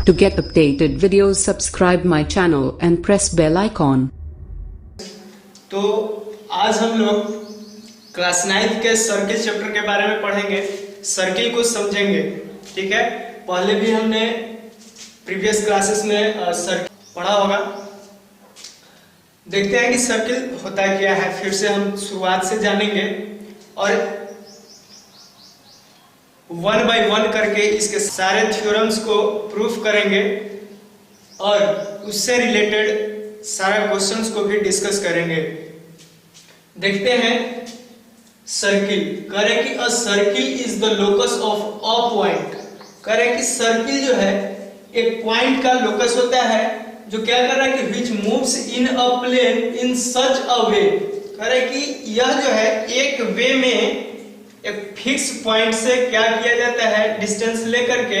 To get updated videos, subscribe my channel and press bell icon. तो आज हम लोग क्लास 9 के सर्किल चैप्टर के बारे में पढ़ेंगे, सर्किल को समझेंगे। ठीक है, पहले भी हमने प्रीवियस क्लासेस में सर्किल पढ़ा होगा। देखते हैं कि सर्किल होता क्या है, फिर से हम शुरुआत से जानेंगे और वन बाय वन करके इसके सारे थ्योरम्स को प्रूफ करेंगे और उससे रिलेटेड सारे क्वेश्चंस को भी डिस्कस करेंगे। देखते हैं सर्किल। करें कि अ circle is the locus of a point. करें कि सर्किल जो है एक पॉइंट का लोकस होता है जो क्या कर रहा है कि विच मूव्स इन अ प्लेन इन सच अ वे। करें कि यह जो है एक वे में एक फिक्स पॉइंट से क्या किया जाता है, डिस्टेंस लेकर के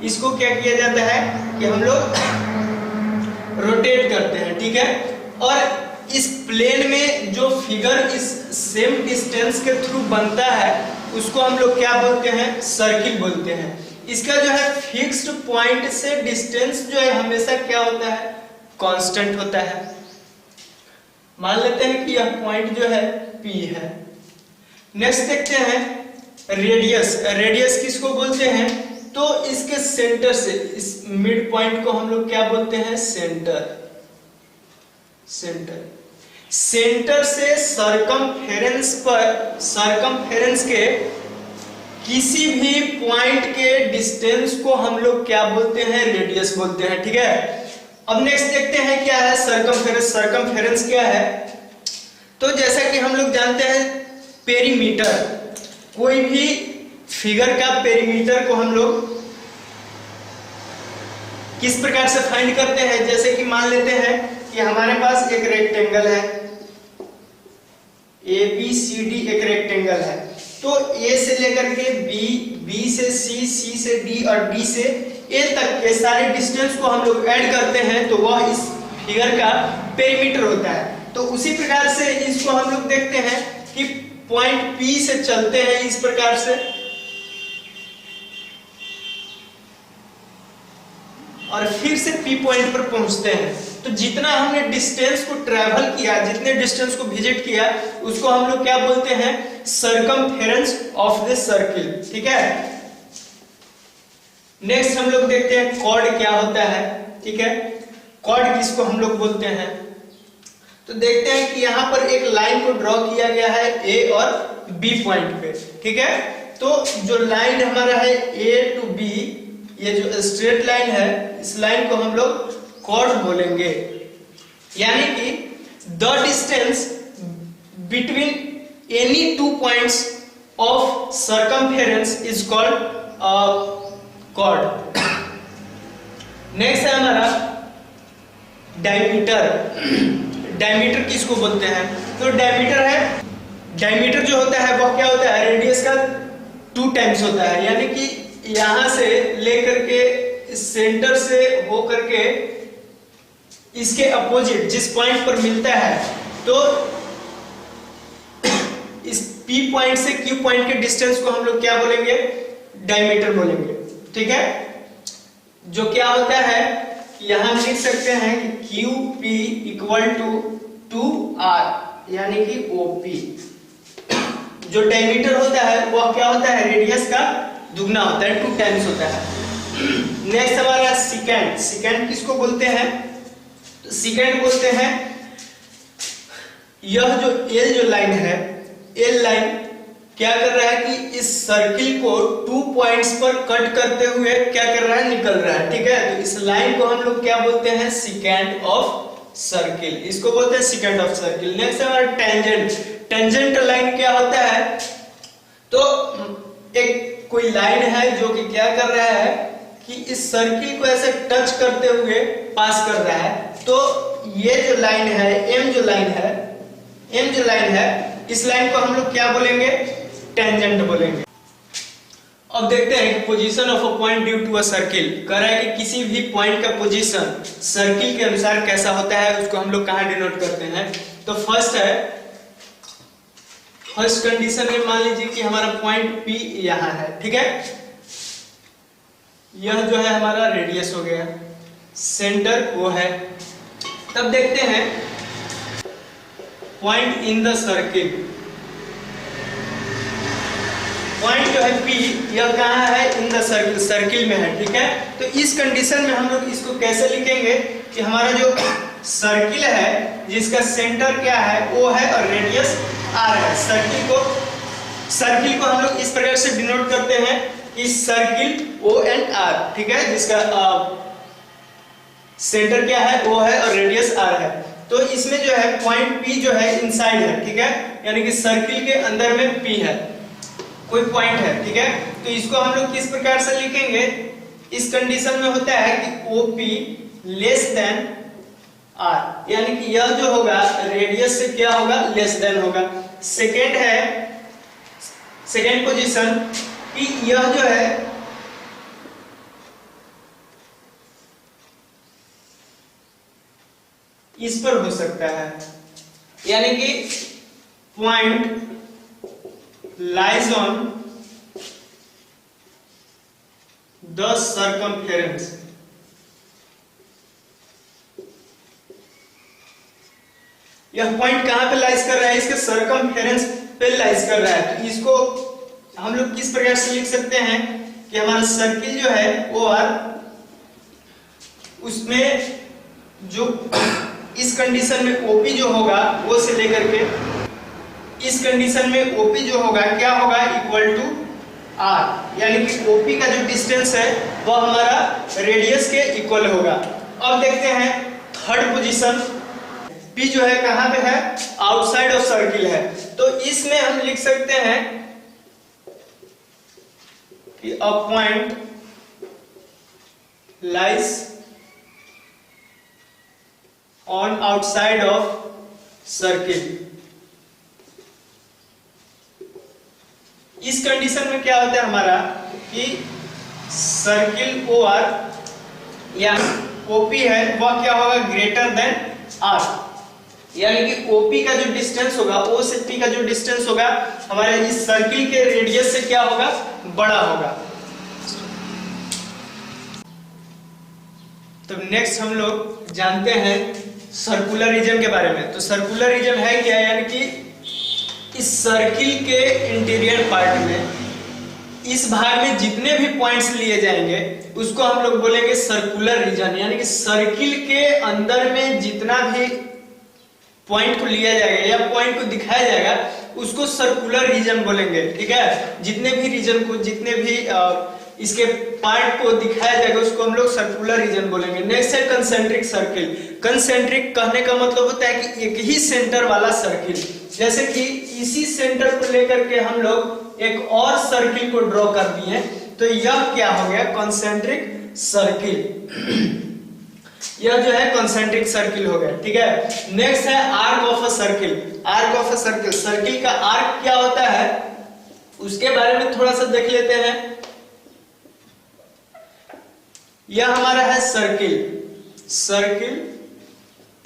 इसको क्या किया जाता है कि हम लोग रोटेट करते हैं। ठीक है, और इस प्लेन में जो फिगर इस सेम डिस्टेंस के थ्रू बनता है उसको हम लोग क्या बोलते हैं, सर्किल बोलते हैं। इसका जो है फिक्स्ड पॉइंट से डिस्टेंस जो है हमेशा क्या होता है, कांस्टेंट होता है। मान लेते हैं कि यह पॉइंट जो है P है। नेक्स्ट देखते हैं रेडियस। रेडियस किसको बोलते हैं, तो इसके सेंटर से इस मिड पॉइंट को हम लोग क्या बोलते हैं, सेंटर। सेंटर से सरकमफेरेंस पर, सरकमफेरेंस के किसी भी पॉइंट के डिस्टेंस को हम लोग क्या बोलते हैं, रेडियस बोलते हैं। ठीक है, अब नेक्स्ट देखते हैं क्या है सरकमफेरेंस। सरकमफेरेंस क्या है, तो जैसा कि हम लोग जानते हैं पेरीमीटर, कोई भी फिगर का पेरीमीटर को हम लोग किस प्रकार से फाइंड करते हैं। जैसे कि मान लेते हैं कि हमारे पास एक रेक्टेंगल है, ABCD एक रेक्टेंगल है, तो A से लेकर के B से C से D और D से A तक के सारे डिस्टेंस को हम लोग ऐड करते हैं तो वह इस फिगर का पेरीमीटर होता है। तो उसी प्रकार से इसको हम लोग देखते हैं कि पॉइंट P से चलते हैं इस प्रकार से और फिर से P पॉइंट पर पहुंचते हैं। तो जितना हमने डिस्टेंस को ट्रैवल किया, जितने डिस्टेंस को विजिट किया, उसको हम लोग क्या बोलते हैं, सरकमफेरेंस ऑफ द सर्किल। ठीक है, नेक्स्ट हम लोग देखते हैं कॉर्ड क्या होता है। ठीक है, कॉर्ड किसको हम लोग बोलते हैं, तो देखते हैं कि यहां पर एक लाइन को ड्रॉ किया गया है A और B पॉइंट पे। ठीक है, तो जो लाइन हमारा है A to B, ये जो स्ट्रेट लाइन है, इस लाइन को हम लोग कॉर्ड बोलेंगे। यानी कि the distance between any two points of circumference is called chord. Next है हमारा डायमीटर। डायमीटर किसको बोलते हैं, तो डायमीटर है, डायमीटर जो होता है वह क्या होता है, रेडियस का 2 टाइम्स होता है। यानी कि यहां से लेकर के सेंटर से होकर के इसके अपोजिट जिस पॉइंट पर मिलता है, तो इस P पॉइंट से Q पॉइंट के डिस्टेंस को हम लोग क्या बोलेंगे, डायमीटर बोलेंगे। ठीक है, जो क्या होता है यहां लिख सकते हैं कि QP इक्वल टू 2R यानी कि OP। जो डायमीटर होता है वह क्या होता है, रेडियस का दुगना होता है, 2 टाइम्स होता है। नेक्स्ट हमारा सेकेंड। सेकेंड किसको बोलते हैं, तो सेकेंड बोलते हैं यह जो L जो लाइन है, L लाइन क्या कर रहा है कि इस सर्किल को 2 पॉइंट्स पर कट करते हुए क्या कर रहा है, निकल रहा है। ठीक है, तो इस लाइन को हम लोग क्या बोलते हैं, सेकेंड ऑफ सर्किल, इसको बोलते हैं सेकेंड ऑफ सर्किल। नेक्स्ट हमारा टेंजेंट। टेंजेंट लाइन क्या होता है, तो एक कोई लाइन है जो कि क्या कर रहा है कि इस सर्किल को ऐसे टच करते हुए पास कर रहा है। तो ये जो लाइन है, M जो लाइन है, इस लाइन को हम लोग क्या बोलेंगे, टेंजेंट बोलेंगे। अब देखते हैं कि position of a point due to a circle. कह रहा है कि किसी भी पॉइंट का पोजीशन सर्किल के अनुसार कैसा होता है, उसको हम लोग कहां डिनोट करते हैं, तो फर्स्ट है, फर्स्ट कंडीशन में मान लीजिए कि हमारा पॉइंट P यहां है। ठीक है, यह जो है हमारा रेडियस हो गया, सेंटर वो है। तब देखते हैं point in the circle. Point जो है P, यह कहाँ है? इन द सर्किल, सर्किल में है, ठीक है। तो इस कंडीशन में हम लोग इसको कैसे लिखेंगे कि हमारा जो सर्किल है जिसका सेंटर क्या है O है और रेडियस R है। सर्किल को हम लोग इस प्रकार से डिनोट करते हैं कि सर्किल O एंड R, ठीक है, जिसका सेंटर क्या है O है और रेडियस R है। तो इसमें जो है पॉइंट P जो है इनसाइड है, ठीक है, यानी कि सर्किल के अंदर में P है, कोई पॉइंट है, ठीक है। तो इसको हम लोग किस प्रकार से लिखेंगे? इस कंडीशन में होता है कि OP लेस देन R, यानी कि यह जो होगा रेडियस से क्या होगा? लेस देन होगा। सेकेंड है, सेकेंड पोजीशन कि यह जो है इस पर हो सकता है, यानी कि point lies on the circumference। यह पॉइंट कहां पे लाइज कर रहा है? इसके सर्कमफेरेंस पे लाइज कर रहा है। तो इसको हम लोग किस प्रकार से लिख सकते हैं कि हमारा सर्किल जो है OR, उसमें जो इस कंडीशन में OP जो होगा वो से लेकर के इस कंडीशन में OP जो होगा क्या होगा? इक्वल टू R, यानी कि OP का जो डिस्टेंस है वह हमारा रेडियस के इक्वल होगा। अब देखते हैं थर्ड पोजीशन, P जो है कहां पे है? आउटसाइड ऑफ सर्किल है। तो इसमें हम लिख सकते हैं कि a point lies on outside of circle. इस कंडीशन में क्या होता है हमारा कि सर्किल OR या OP है वह क्या होगा? ग्रेटर देन R, यानी कि OP का जो डिस्टेंस होगा, O से P का जो डिस्टेंस होगा हमारे इस सर्किल के रेडियस से क्या होगा? बड़ा होगा। तो नेक्स्ट हम लोग जानते हैं सर्कुलर रीजन के बारे में। तो सर्कुलर रीजन है क्या? यानी कि इस सर्किल के इंटीरियर पार्ट में, इस भाग में जितने भी पॉइंट्स लिए जाएंगे उसको हम लोग बोलेंगे सर्कुलर रीजन, यानी कि सर्किल के अंदर में जितना भी पॉइंट को लिया जाएगा या पॉइंट को दिखाया जाएगा उसको सर्कुलर रीजन बोलेंगे, ठीक है। जितने भी रीजन को, जितने भी इसके पार्ट को दिखाया जाएगा उसको हम लोग सर्कुलर रीजन बोलेंगे। नेक्स्ट है कंसेंट्रिक सर्किल। कंसेंट्रिक कहने का मतलब होता है कि एक ही सेंटर वाला सर्किल, जैसे कि इसी सेंटर को लेकर के हम लोग एक और सर्किल को ड्रॉ कर दिए, तो यह क्या हो गया? Concentric circle. यह जो है कंसेंट्रिक सर्किल हो गया, ठीक है। नेक्स्ट है arc of a circle. Arc of a circle, circle का आर्क क्या होता है उसके बारे में थोड़ा सा देख लेते हैं। यह हमारा है सर्किल, सर्किल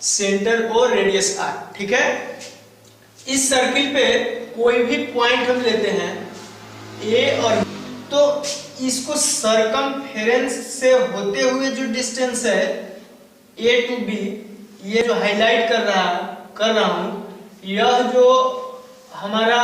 सेंटर और रेडियस R, ठीक है। इस सर्किल पे कोई भी पॉइंट हम लेते हैं A और B, तो इसको सर्कमफेरेंस से होते हुए जो डिस्टेंस है A to B, ये जो हाईलाइट कर रहा हूं, यह जो हमारा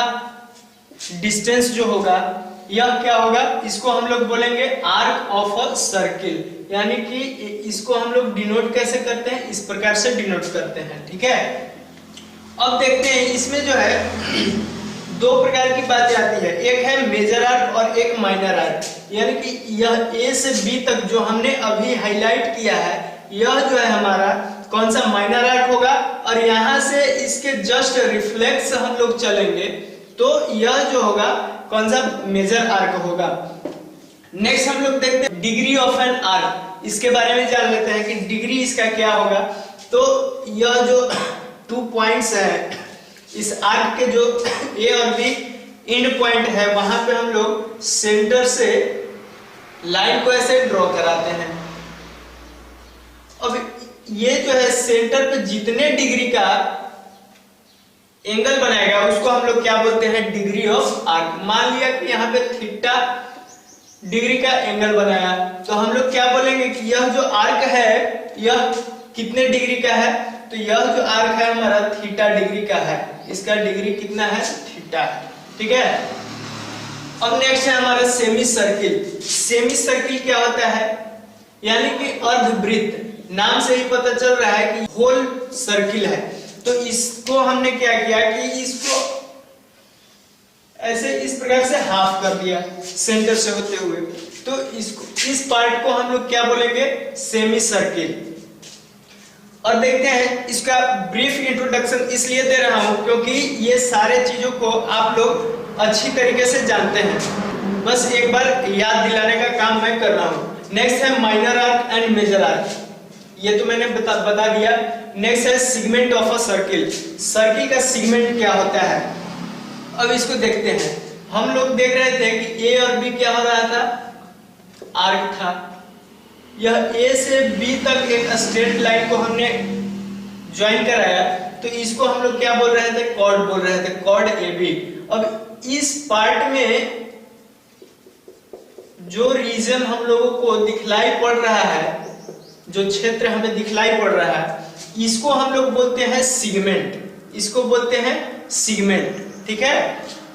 डिस्टेंस जो होगा यह क्या होगा? इसको हम लोग बोलेंगे आर्क ऑफ अ सर्किल, यानी कि इसको हम लोग डिनोट कैसे करते हैं? इस प्रकार से डिनोट करते हैं, ठीक है। अब देखते हैं इसमें जो है दो प्रकार की बातें आती है, एक है मेजर आर्क और एक माइनर आर्क, यानी कि यह A से B तक जो हमने अभी हाईलाइट किया है यह जो है हमारा कौन सा? माइनर आर्क होगा। और यहां से इसके जस्ट रिफ्लेक्स हम लोग चलेंगे तो यह जो होगा कौन सा? मेजर आर्क होगा। नेक्स्ट हम लोग देखते हैं डिग्री ऑफ एन आर्क, इसके बारे में जान लेते हैं कि डिग्री इसका क्या होगा। तो यह जो 2 पॉइंट्स है इस आर्क के जो A और B एंड पॉइंट है वहां पे हम लोग सेंटर से लाइन को ऐसे ड्रॉ कराते हैं। अब ये जो है सेंटर पे जितने डिग्री का एंगल बनाएगा उसको हम लोग क्या बोलते हैं? Degree of arc. मान लिया कि यहाँ पे थीटा डिग्री का एंगल बनाया, तो हम लोग क्या बोलेंगे कि यह जो आर्क है यह कितने डिग्री का है, तो यह जो आर्क है हमारा थीटा डिग्री का है, इसका डिग्री कितना है, थीटा है। ठीक है, अब नेक्स्ट है हमारा सेमी सर्किल। सेमी सर्किल क्या होता है, यानी कि अर्धवृत्त, नाम से ही पता चल रहा है कि होल सर्किल है। तो इसको हमने क्या किया कि इसको ऐसे इस प्रकार से हाफ कर दिया सेंटर से होते हुए, तो इसको इस पार्ट को हम लोग क्या बोलेंगे, सेमी सर्किल। और देखते हैं इसका ब्रीफ इंट्रोडक्शन इसलिए दे रहा हूं क्योंकि ये सारे चीजों को आप लोग अच्छी तरीके से जानते हैं, बस एक बार याद दिलाने का काम मैं कर रहा हूं। नेक्स्ट है minor arc and major arc, ये तो मैंने बता दिया। नेक्स्ट है segment of a circle, circle का सेगमेंट क्या होता है। अब इसको देखते हैं, हम लोग देख रहे थे कि ए और बी क्या हो रहा था, आर्क था। यह ए से बी तक एक स्ट्रेट लाइन को हमने ज्वाइन कराया, तो इसको हम लोग क्या बोल रहे थे, कॉर्ड बोल रहे थे, कॉर्ड ए बी। अब इस पार्ट में जो रीजन हम लोगों को दिखलाई पड़ रहा है, जो क्षेत्र हमें दिखलाई पड़ रहा है, इसको हम लोग बोलते हैं सेगमेंट, इसको बोलते हैं सेगमेंट। ठीक है,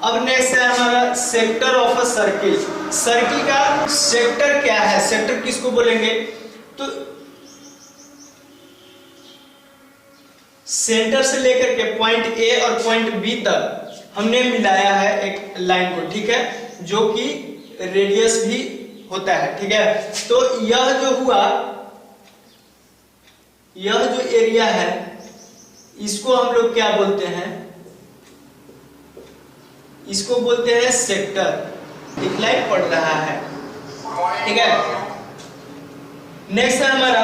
अब नेक्स्ट है हमारा sector of a circle. Circle का सेक्टर क्या है, सेक्टर किसको बोलेंगे, तो सेंटर से लेकर के पॉइंट ए और पॉइंट बी तक हमने मिलाया है एक लाइन को। ठीक है, जो कि रेडियस भी होता है। ठीक है, तो यह जो हुआ, यह जो एरिया है इसको हम लोग क्या बोलते हैं, इसको बोलते हैं सेक्टर, दिखलाई पड़ रहा है। ठीक है, नेक्स्ट है हमारा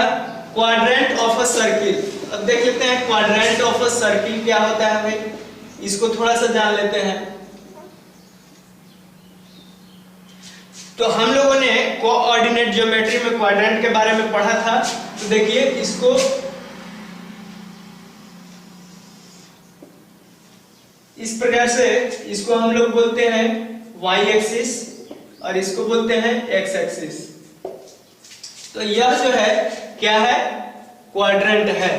क्वाड्रेंट ऑफ अ सर्किल। अब देख लेते हैं क्वाड्रेंट ऑफ अ सर्किल क्या होता है भाई, इसको थोड़ा सा जान लेते हैं। तो हम लोगों ने कोऑर्डिनेट ज्योमेट्री में क्वाड्रेंट के बारे में पढ़ा था, तो देखिए इसको इस प्रकार से, इसको हम लोग बोलते हैं वाई एक्सिस और इसको बोलते हैं एक्स एक्सिस। तो यह जो है क्या है, क्वाड्रेंट है,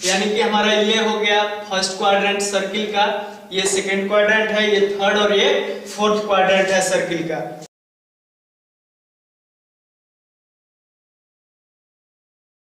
यानी कि हमारा ये हो गया फर्स्ट क्वाड्रेंट सर्किल का, ये सेकंड क्वाड्रेंट है, ये थर्ड और ये फोर्थ क्वाड्रेंट है सर्किल का।